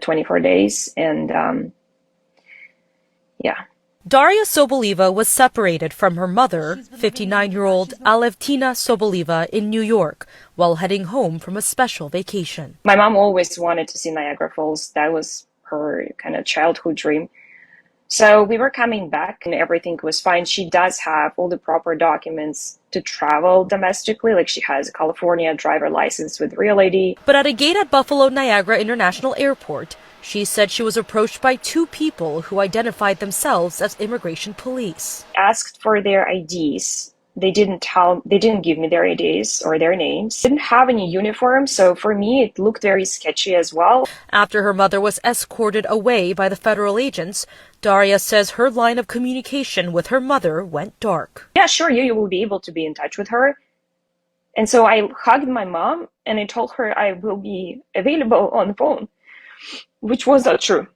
24 days. And yeah. Daria Soboleva was separated from her mother, 59-year-old Alevtina Soboleva, in New York while heading home from a special vacation. My mom always wanted to see Niagara Falls. That was her kind of childhood dream. So we were coming back and everything was fine. She does have all the proper documents to travel domestically. Like she has a California driver license with real ID. But at a gate at Buffalo Niagara International Airport, she said she was approached by two people who identified themselves as immigration police. Asked for their IDs. They didn't give me their IDs or their names. Didn't have any uniform, so for me it looked very sketchy as well. After her mother was escorted away by the federal agents, Daria says her line of communication with her mother went dark. Yeah, sure, you will be able to be in touch with her. And so I hugged my mom and I told her I will be available on the phone, which was not true.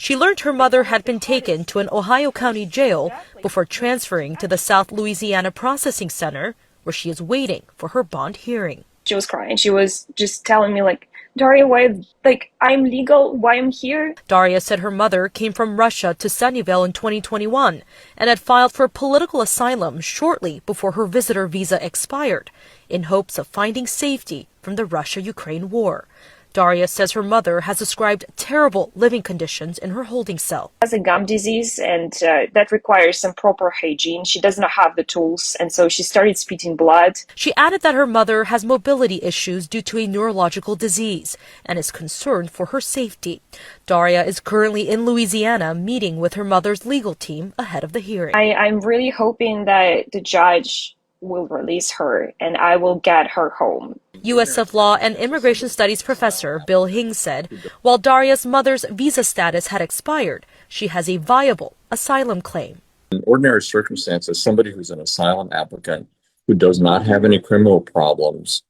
She learned her mother had been taken to an Ohio County jail before transferring to the South Louisiana Processing Center, where she is waiting for her bond hearing. She was crying. She was just telling me, like, Daria, why, like, I'm legal, why I'm here? Daria said her mother came from Russia to Sunnyvale in 2021 and had filed for political asylum shortly before her visitor visa expired in hopes of finding safety from the Russia-Ukraine war. Daria says her mother has described terrible living conditions in her holding cell. She has a gum disease and that requires some proper hygiene. She does not have the tools, and so she started spitting blood. She added that her mother has mobility issues due to a neurological disease and is concerned for her safety. Daria is currently in Louisiana meeting with her mother's legal team ahead of the hearing. I'm really hoping that the judge will release her and I will get her home. USF Law and Immigration Studies professor Bill Hings said while Daria's mother's visa status had expired, she has a viable asylum claim. In ordinary circumstances, somebody who's an asylum applicant who does not have any criminal problems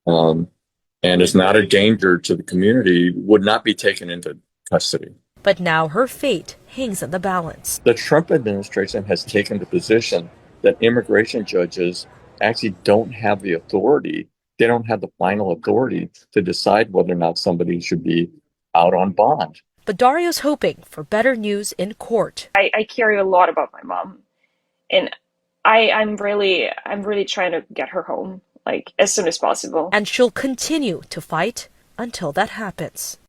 and is not a danger to the community would not be taken into custody. But now her fate hangs in the balance. The Trump administration has taken the position that immigration judges actually don't have the authority. They don't have the final authority to decide whether or not somebody should be out on bond. But Daria's hoping for better news in court. I care a lot about my mom, and I'm really trying to get her home, like, as soon as possible. And she'll continue to fight until that happens.